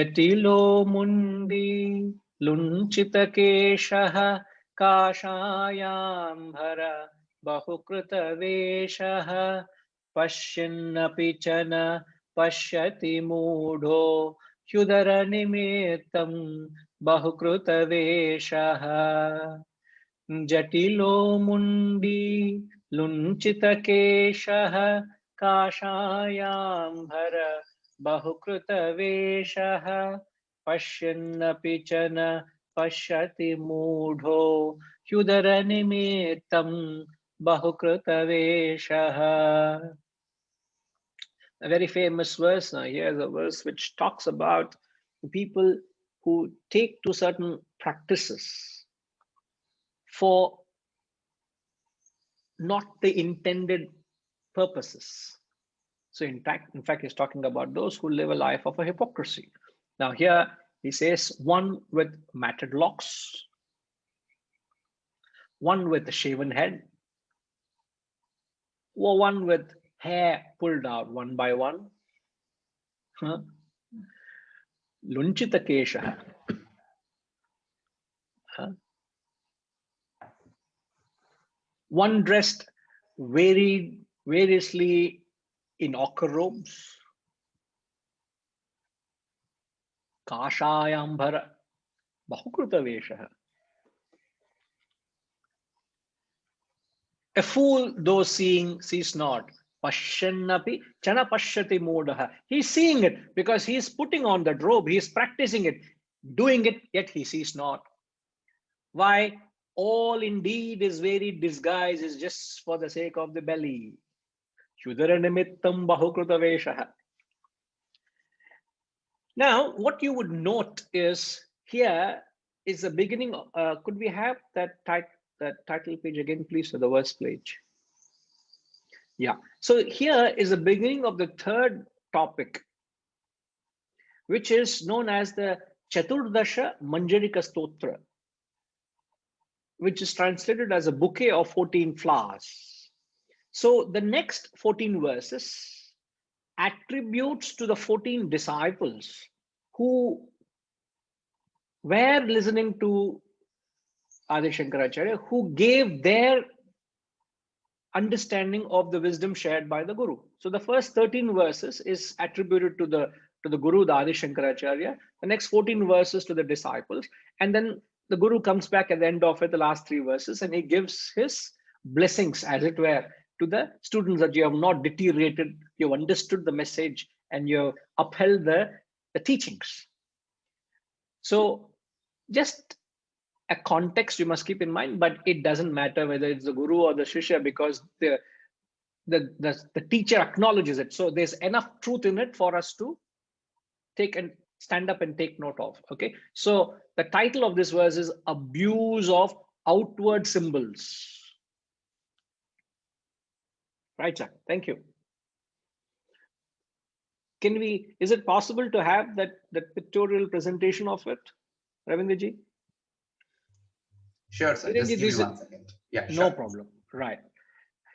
Jatilo mundi lunchita keshaha kashayambhara bahukruta veshaha pashyannapi chana pashyati mudho hyudara nimittam bahukruta veshaha. Jatilo mundi lunchita keshaha kashayambhara bahukruta veshaha pashyannapi chana pashyati mudho hyudara nimittam bahukruta veshaha. A very famous verse. Now here's a verse which talks about people who take to certain practices for not the intended purposes. So in fact, he's talking about those who live a life of a hypocrisy. Now here he says one with matted locks, one with a shaven head, or one with hair pulled out one by one. Lunchita kesha. One dressed variously in ochre robes. Kashayambhara bahukruta veshaha. A fool, though seeing, sees not. Pashyannapi chana pashyati modaha. He's seeing it because he's putting on that robe. He's practicing it, doing it, yet he sees not. Why? All indeed is very disguise is just for the sake of the belly. Shudara nimittam bahukruta veshaha. Now, what you would note is here is the beginning. Could we have that title page again, please, for the verse page? Yeah. So here is the beginning of the third topic, which is known as the Chaturdasha Manjarika Stotra, which is translated as a bouquet of 14 flowers. So the next 14 verses attributes to the 14 disciples who were listening to Adi Shankaracharya, who gave their understanding of the wisdom shared by the Guru. So the first 13 verses is attributed to the Guru, the Adi Shankaracharya. The next 14 verses to the disciples, and then the Guru comes back at the end of it, the last 3 verses, and he gives his blessings, as it were, to the students, that you have not deteriorated, you have understood the message, and you have upheld the teachings. So just a context you must keep in mind, but it doesn't matter whether it's the Guru or the Shishya, because the teacher acknowledges it. So there's enough truth in it for us to take and stand up and take note of. Okay, so the title of this verse is Abuse of Outward Symbols. Right, sir? Thank you. Can we, is it possible to have that pictorial presentation of it, Ravindraji? Sure, sir. Just give me 1 second. Yeah, no problem. Right.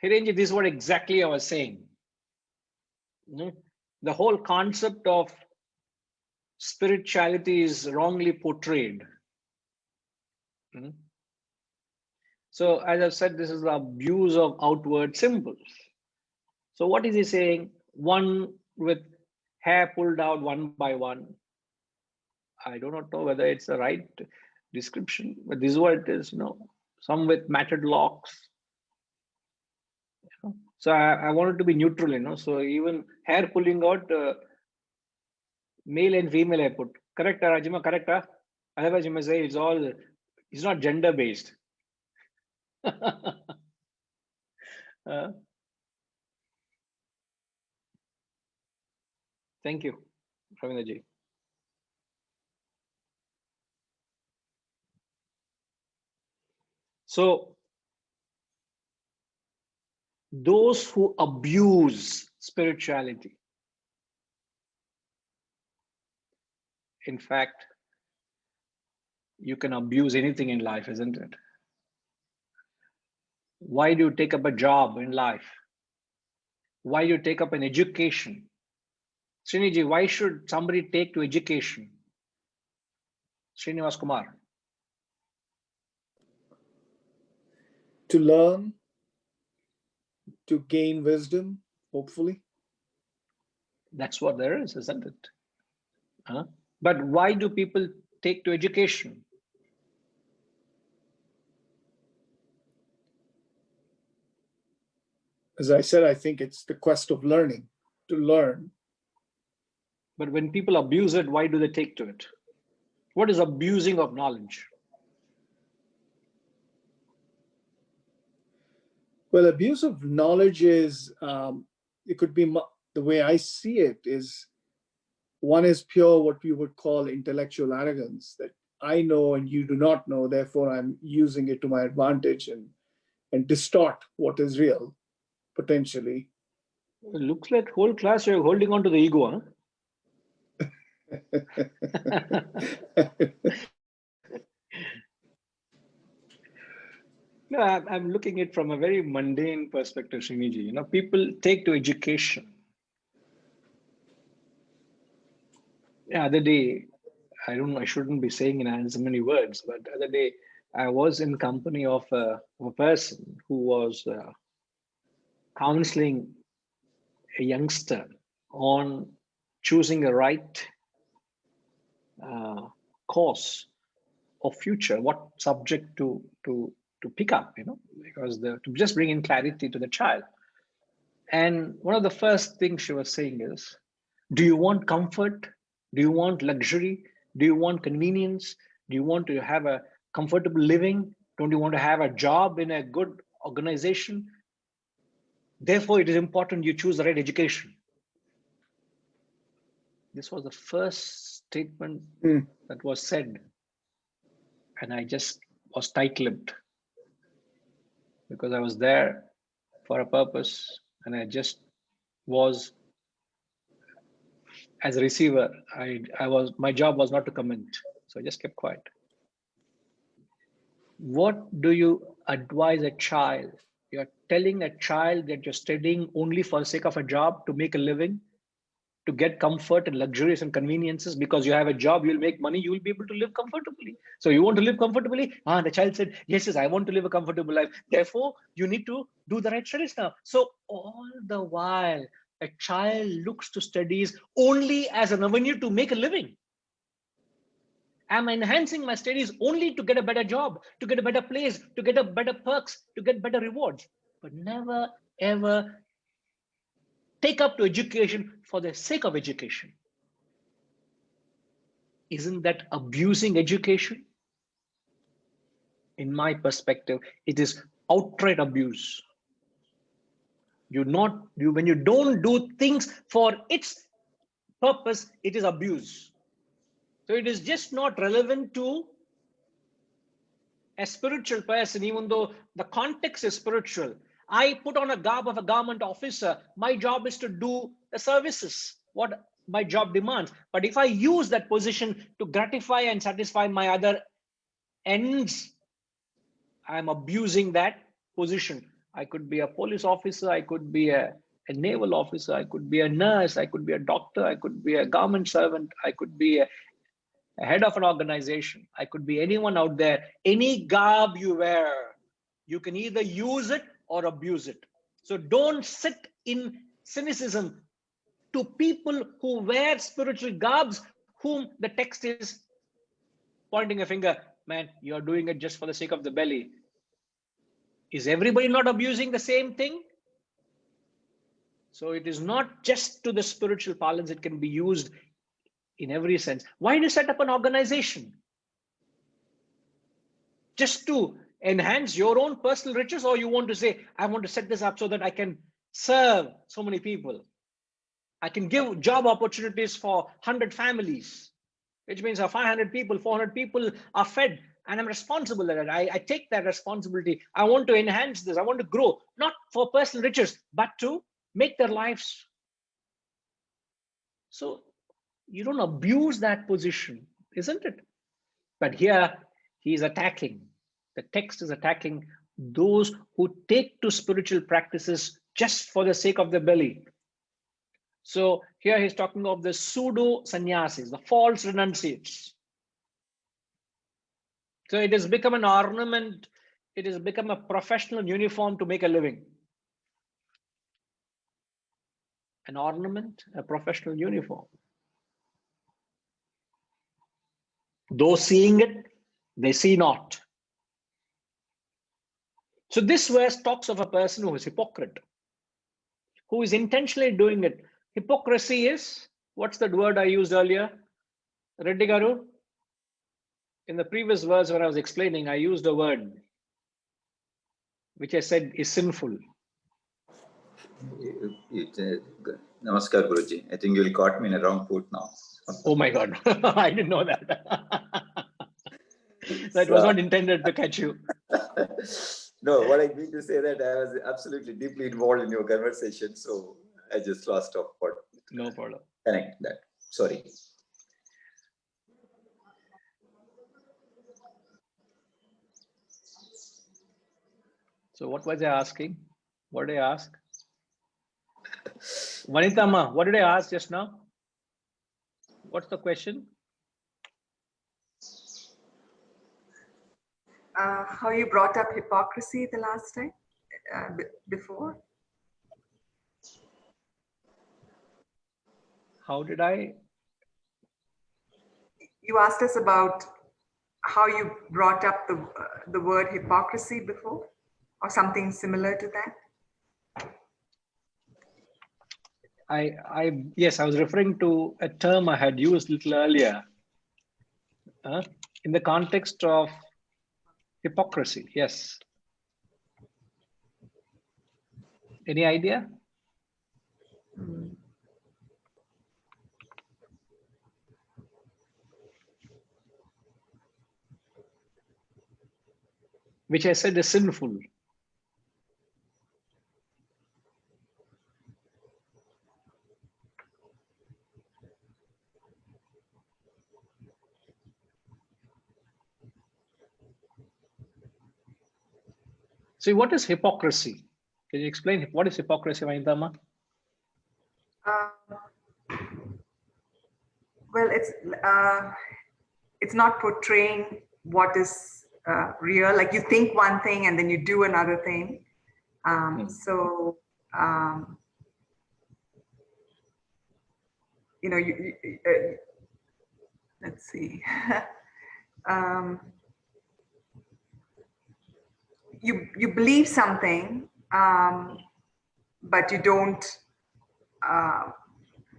Hirenji, this is what exactly I was saying. The whole concept of spirituality is wrongly portrayed. So as I've said, this is the abuse of outward symbols. So what is he saying? One with hair pulled out one by one. I do not know whether it's the right description, but this is what it is. Some with matted locks. So I wanted to be neutral. So even hair pulling out, male and female I put. Correct, Rajima? Correct? Otherwise you may say it's not gender based. Thank you, Ravindraji. So those who abuse spirituality, in fact, you can abuse anything in life, isn't it? Why do you take up a job in life? Why do you take up an education? Sriniji, why should somebody take to education? Srinivas Kumar. To learn, to gain wisdom, hopefully. That's what there is, isn't it? Huh? But why do people take to education? As I said, I think it's the quest of learning, to learn. But when people abuse it, why do they take to it? What is abusing of knowledge? Well, abuse of knowledge is, it could be, the way I see it is, one is pure what we would call intellectual arrogance, that I know and you do not know, therefore I'm using it to my advantage and distort what is real, potentially. It looks like whole class you're holding on to the ego, huh? No, I'm looking at it from a very mundane perspective, Sriniji. You know, people take to education. The other day, I don't know, I shouldn't be saying in so many words, but the other day I was in company of a person who was counseling a youngster on choosing a right course of future, what subject to pick up, you know, because to just bring in clarity to the child. And one of the first things she was saying is, do you want comfort? Do you want luxury? Do you want convenience? Do you want to have a comfortable living? Don't you want to have a job in a good organization? Therefore, it is important you choose the right education. This was the first statement that was said. And I just was tight-lipped because I was there for a purpose and I just was, as a receiver, my job was not to comment. So I just kept quiet. What do you advise a child? You're telling a child that you're studying only for the sake of a job, to make a living, to get comfort and luxuries and conveniences. Because you have a job, you'll make money, you will be able to live comfortably. So you want to live comfortably? The child said, yes, I want to live a comfortable life. Therefore, you need to do the right studies now. So all the while, a child looks to studies only as an avenue to make a living. I'm enhancing my studies only to get a better job, to get a better place, to get a better perks, to get better rewards, but never ever take up to education for the sake of education. Isn't that abusing education? In my perspective, it is outright abuse. When you don't do things for its purpose, it is abuse. So it is just not relevant to a spiritual person, even though the context is spiritual. I put on a garb of a government officer. My job is to do the services, what my job demands. But if I use that position to gratify and satisfy my other ends, I'm abusing that position. I could be a police officer, I could be a naval officer, I could be a nurse, I could be a doctor, I could be a government servant, I could be a head of an organization. I could be anyone out there. Any garb you wear, you can either use it or abuse it. So don't sit in cynicism to people who wear spiritual garbs, whom the text is pointing a finger. Man, you're doing it just for the sake of the belly. Is everybody not abusing the same thing? So it is not just to the spiritual parlance, it can be used in every sense. Why do you set up an organization? Just to enhance your own personal riches, or you want to say, I want to set this up so that I can serve so many people. I can give job opportunities for 100 families, which means 500 people, 400 people are fed, and I'm responsible for that. I take that responsibility. I want to enhance this. I want to grow, not for personal riches, but to make their lives. So you don't abuse that position, isn't it? But here he is attacking. The text is attacking those who take to spiritual practices just for the sake of the belly. So here he's talking of the pseudo sannyasis, the false renunciates. So it has become an ornament. It has become a professional uniform to make a living. An ornament, a professional uniform. Those seeing it, they see not. So this verse talks of a person who is hypocrite, who is intentionally doing it. Hypocrisy is, what's that word I used earlier? Reddy Garu? In the previous verse when I was explaining, I used a word which I said is sinful. Namaskar, Guruji. I think you caught me in a wrong foot now. Oh my God, I didn't know that. That was not intended to catch you. No, what I mean to say that I was absolutely deeply involved in your conversation, so I just lost off what. No problem. Connect that. Sorry. So what was I asking? What did I ask? Vanitama, what did I ask just now? What's the question? How you brought up hypocrisy the last time, before? How did I? You asked us about how you brought up the word hypocrisy before, or something similar to that. Yes, I was referring to a term I had used a little earlier in the context of hypocrisy. Yes. Any idea? Which I said is sinful. See, what is hypocrisy? Can you explain what is hypocrisy, Vanitama? Well, it's not portraying what is real. Like you think one thing and then you do another thing. You know, let's see. You believe something, but you don't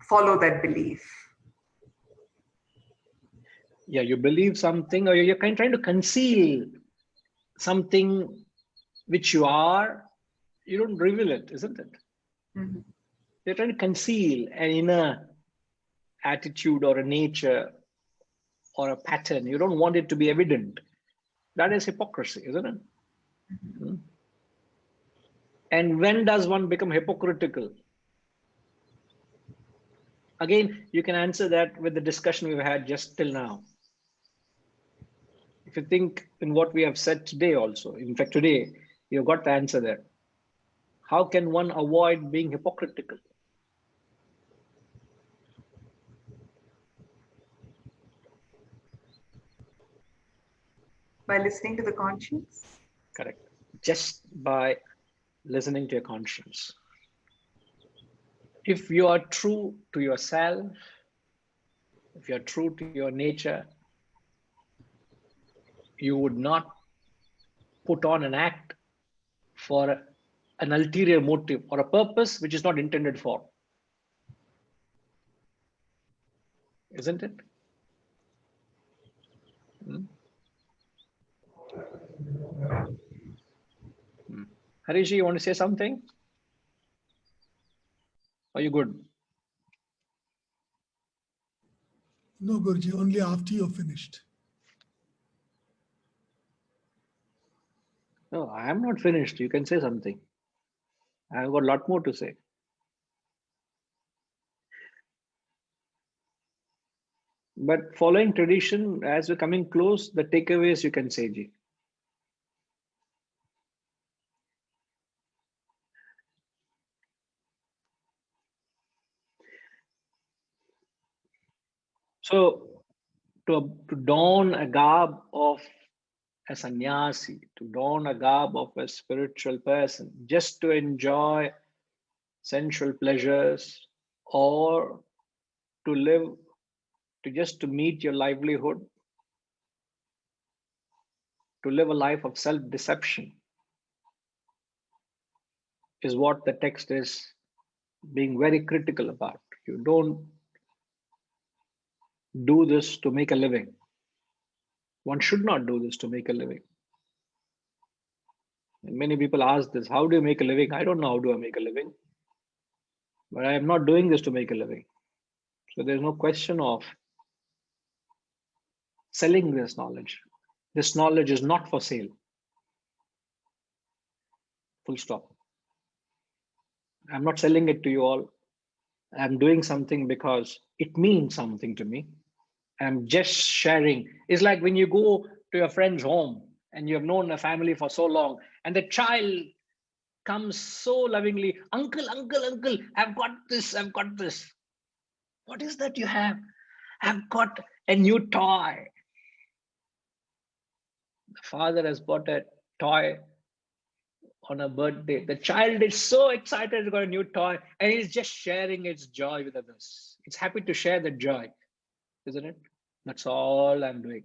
follow that belief. Yeah, you believe something, or you're trying to conceal something which you are. You don't reveal it, isn't it? Mm-hmm. You're trying to conceal an inner attitude or a nature or a pattern. You don't want it to be evident. That is hypocrisy, isn't it? Mm-hmm. And when does one become hypocritical? Again, you can answer that with the discussion we've had just till now. If you think in what we have said today also, in fact, today, you've got the answer there. How can one avoid being hypocritical? By listening to the conscience? Correct. Just by listening to your conscience. If you are true to yourself, if you're true to your nature, you would not put on an act for an ulterior motive or a purpose which is not intended for. Isn't it? Harishi, you want to say something? Are you good? No, Guruji, only after you're finished. No, I am not finished. You can say something. I've got a lot more to say. But following tradition, as we're coming close, the takeaways you can say, Ji. So to don a garb of a sannyasi, to don a garb of a spiritual person, just to enjoy sensual pleasures, or to live, to meet your livelihood, to live a life of self-deception, is what the text is being very critical about. You don't do this to make a living. One should not do this to make a living. And many people ask this, how do you make a living? I don't know how do I make a living, but I am not doing this to make a living. So there's no question of selling this knowledge. This knowledge is not for sale. Full stop. I'm not selling it to you all. I'm doing something because it means something to me. I'm just sharing. It's like when you go to your friend's home and you have known a family for so long, and the child comes so lovingly, uncle, uncle, uncle, I've got this, I've got this. What is that you have? I've got a new toy. The father has bought a toy on a birthday. The child is so excited to got a new toy, and he's just sharing its joy with others. It's happy to share the joy, isn't it? That's all I'm doing.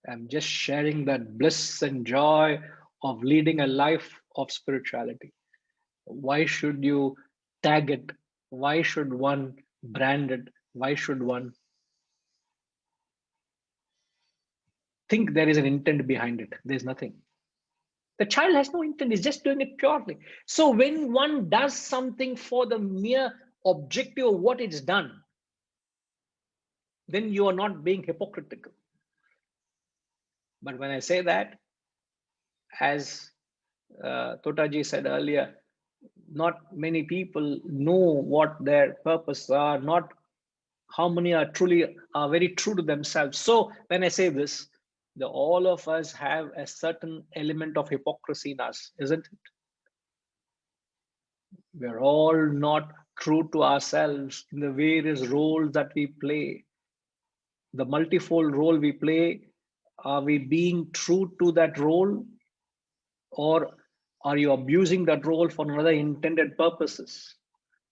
I'm just sharing that bliss and joy of leading a life of spirituality. Why should you tag it? Why should one brand it? Why should one think there is an intent behind it? There's nothing. The child has no intent, he's just doing it purely. So when one does something for the mere objective of what it's done, then you are not being hypocritical. But when I say that, as Totaji said earlier, not many people know what their purpose are, not how many are very true to themselves. So when I say this, all of us have a certain element of hypocrisy in us, isn't it? We're all not true to ourselves in the various roles that we play. The multifold role we play, are we being true to that role, or are you abusing that role for another intended purposes?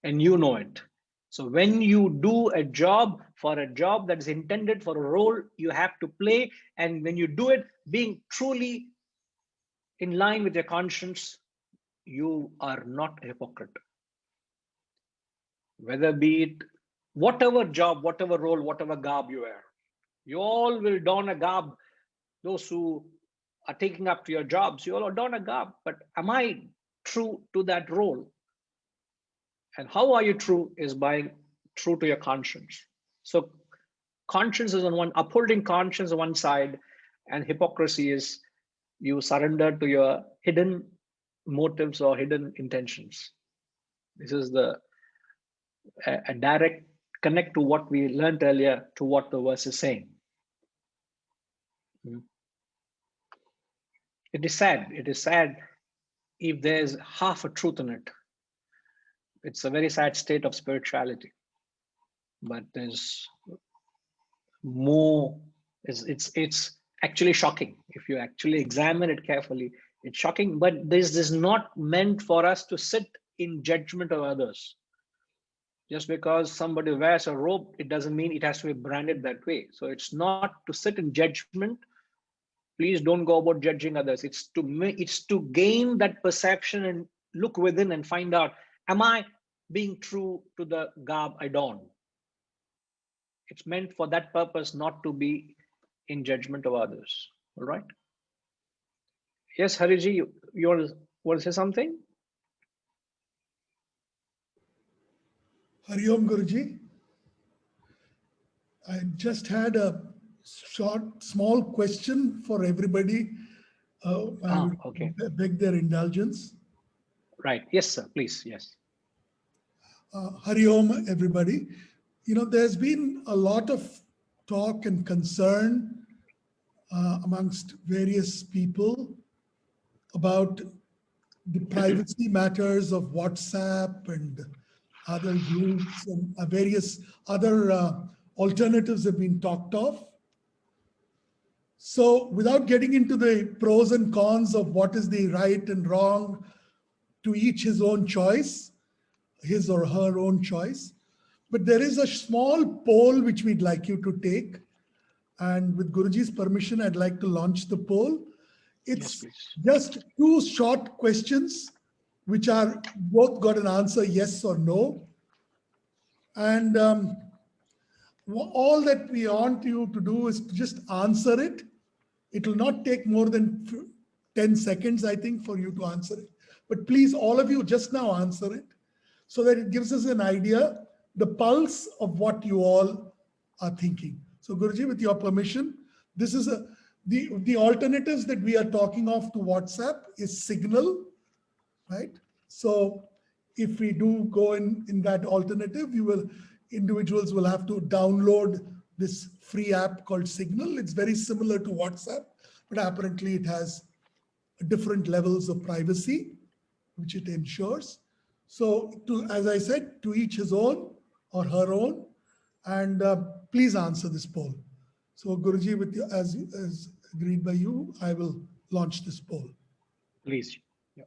And you know it. So when you do a job for a job that is intended for a role you have to play, and when you do it being truly in line with your conscience, you are not a hypocrite. Whether be it whatever job, whatever role, whatever garb you wear, you all will don a garb. Those who are taking up to your jobs, you all don a garb. But am I true to that role? And how are you true is by true to your conscience. So conscience is on one, upholding conscience on one side, and hypocrisy is you surrender to your hidden motives or hidden intentions. This is a direct connect to what we learned earlier, to what the verse is saying. It is sad. It is sad if there's half a truth in it. It's a very sad state of spirituality. But there's more. It's actually shocking. If you actually examine it carefully, it's shocking. But this is not meant for us to sit in judgment of others. Just because somebody wears a robe, it doesn't mean it has to be branded that way. So it's not to sit in judgment. Please don't go about judging others. It's to gain that perception and look within and find out, am I being true to the garb I don? It's meant for that purpose, not to be in judgment of others. All right. Yes, Hariji, you want to say something? Hari Om Guruji. I just had a small question for everybody. I would okay. beg their indulgence. Right. Yes, sir. Please. Yes. Hari Om, everybody. You know, there's been a lot of talk and concern amongst various people about the privacy matters of WhatsApp and other groups, and various other alternatives have been talked of. So without getting into the pros and cons of what is the right and wrong, to each his own choice, his or her own choice. But there is a small poll which we'd like you to take. And with Guruji's permission, I'd like to launch the poll. It's just 2 short questions, which are both got an answer, yes or no. And all that we want you to do is to just answer it. It will not take more than 10 seconds, I think, for you to answer it. But please, all of you, just now answer it so that it gives us an idea, the pulse of what you all are thinking. So Guruji, with your permission, this is the alternatives that we are talking of to WhatsApp is Signal, right? So if we do go in that alternative, individuals will have to download this free app called Signal. It's very similar to WhatsApp, but apparently it has different levels of privacy, which it ensures. So as I said, to each his own or her own, and please answer this poll. So Guruji, with you, as agreed by you, I will launch this poll. Please. Yeah.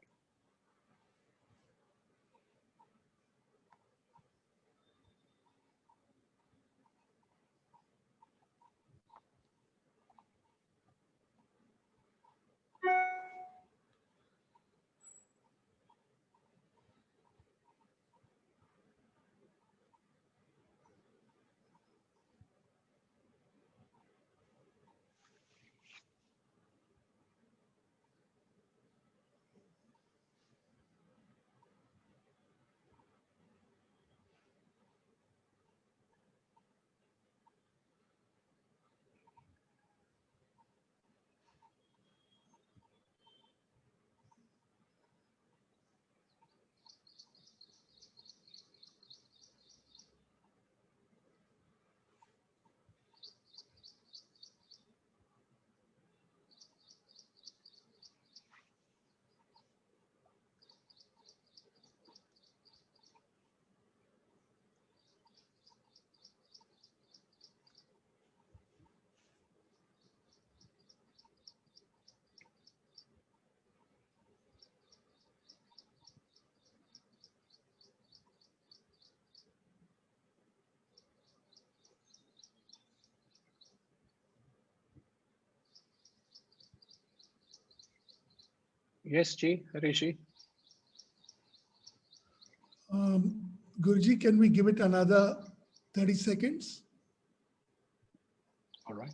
Yes, Ji, Rishi. Guruji, can we give it another 30 seconds? All right.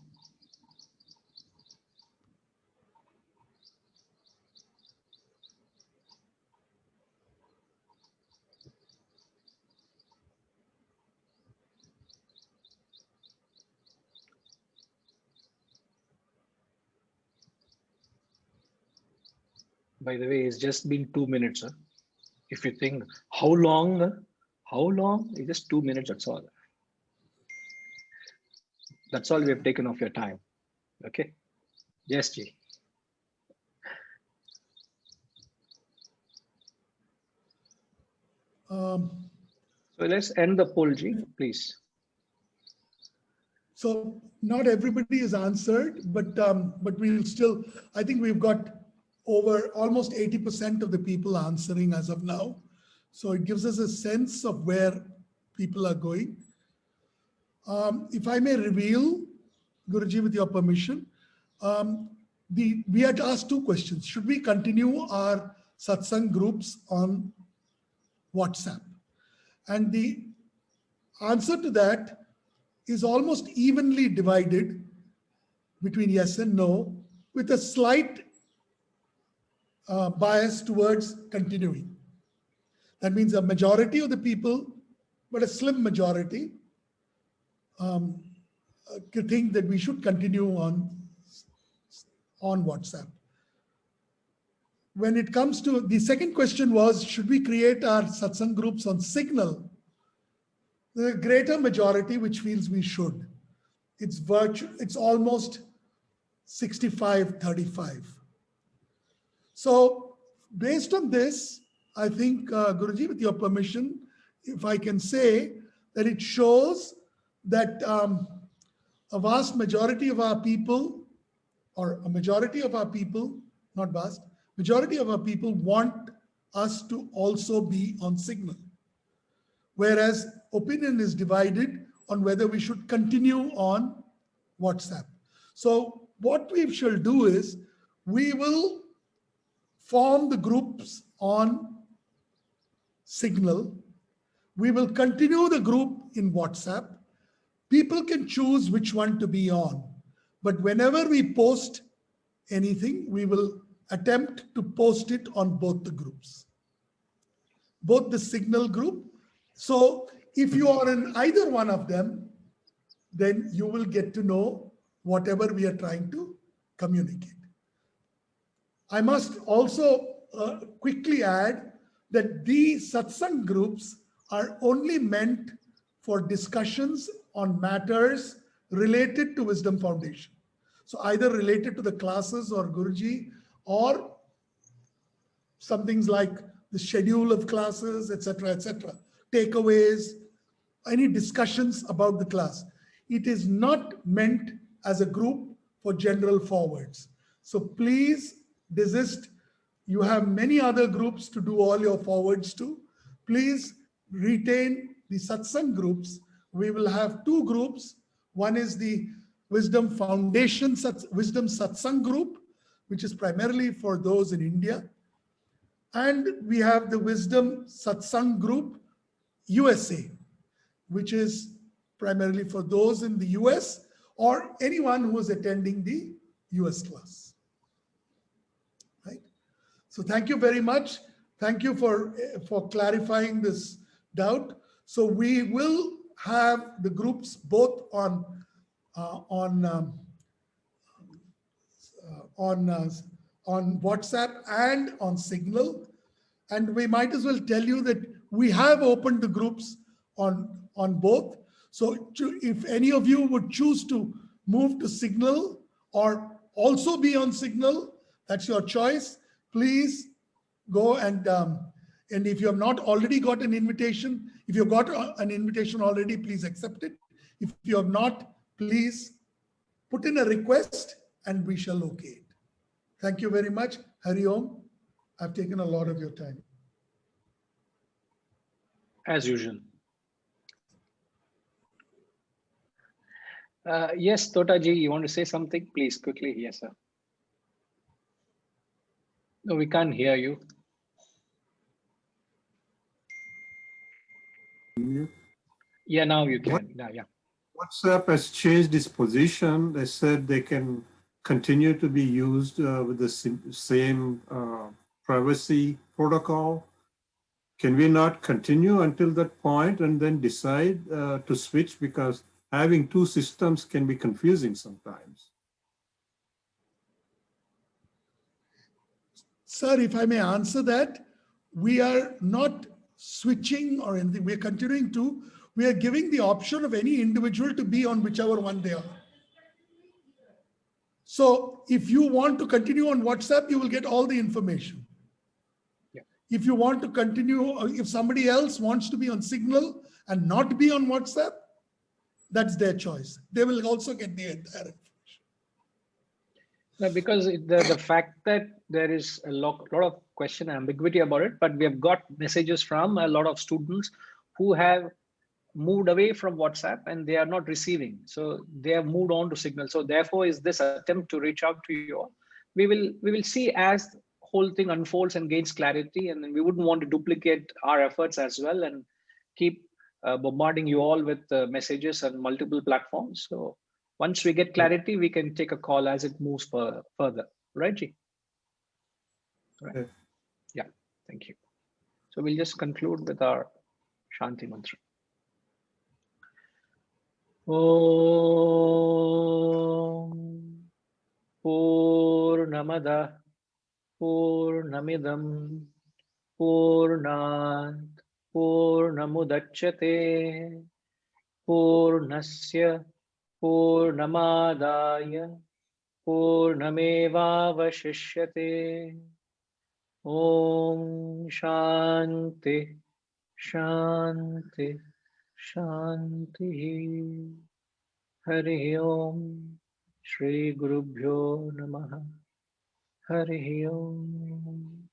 By the way, it's just been 2 minutes. Huh? If you think how long, it's just 2 minutes. That's all. That's all we have taken of your time. Okay. Yes, Ji. So let's end the poll, Ji, please. So not everybody is answered, but we'll still, I think we've got over almost 80% of the people answering as of now. So it gives us a sense of where people are going. If I may reveal, Guruji, with your permission, we had asked 2 questions. Should we continue our satsang groups on WhatsApp? And the answer to that is almost evenly divided between yes and no, with a slight bias towards continuing. That means a majority of the people, but a slim majority, think that we should continue on WhatsApp. When it comes to the second question was, should we create our satsang groups on Signal? The greater majority which feels we should. It's almost 65-35. So based on this, I think, Guruji, with your permission, if I can say that it shows that a vast majority of our people or a majority of our people, not vast, majority of our people want us to also be on Signal. Whereas opinion is divided on whether we should continue on WhatsApp. So what we shall do is we will form the groups on Signal. We will continue the group in WhatsApp. People can choose which one to be on. But whenever we post anything, we will attempt to post it on both the groups, both the Signal group. So if you are in either one of them, then you will get to know whatever we are trying to communicate. I must also quickly add that these satsang groups are only meant for discussions on matters related to Wisdom Foundation. So either related to the classes or Guruji, or some things like the schedule of classes, etc., takeaways, any discussions about the class. It is not meant as a group for general forwards. So please desist. You have many other groups to do all your forwards to. Please retain the satsang groups. We will have two groups. One is the Wisdom Foundation, Wisdom Satsang group, which is primarily for those in India. And we have the Wisdom Satsang group, USA, which is primarily for those in the US or anyone who is attending the US class. Right? So thank you very much. Thank you for clarifying this doubt. So we will have the groups both on WhatsApp and on Signal. And we might as well tell you that we have opened the groups on both. So if any of you would choose to move to Signal or also be on Signal, that's your choice. Please go and if you have not already got an invitation, if you've got an invitation already, please accept it. If you have not, please put in a request and we shall okay it. Thank you very much. Hari Om. I've taken a lot of your time. As usual. Yes, Totaji, you want to say something? Please, quickly. Yes, sir. No, we can't hear you. Yeah, now you can. Yeah. WhatsApp has changed its position. They said they can continue to be used with the same privacy protocol. Can we not continue until that point and then decide to switch? Because having two systems can be confusing sometimes. Sir, if I may answer that, we are not switching or anything. We're continuing to. We are giving the option of any individual to be on whichever one they are. So if you want to continue on WhatsApp, you will get all the information. Yeah. If you want to continue, or if somebody else wants to be on Signal and not be on WhatsApp, that's their choice. They will also get the entire information. No, because the fact that there is a lot of question ambiguity about it, but we have got messages from a lot of students who have moved away from WhatsApp and they are not receiving. So they have moved on to Signal. So therefore is this attempt to reach out to you all. We will see as the whole thing unfolds and gains clarity, and we wouldn't want to duplicate our efforts as well and keep bombarding you all with messages on multiple platforms. So once we get clarity, we can take a call as it moves further. Right, Ji? Right. Okay. Yeah, thank you. So we'll just conclude with our Shanti Mantra. Om Purnamada Purnamidam Purnat Purnamudachyate Purnasya Purnamadaya Purnamevavashishyate. Om Shanti Shanti Shanti. Hari Om. Shri Gurubhyo Namaha. Harihi Om.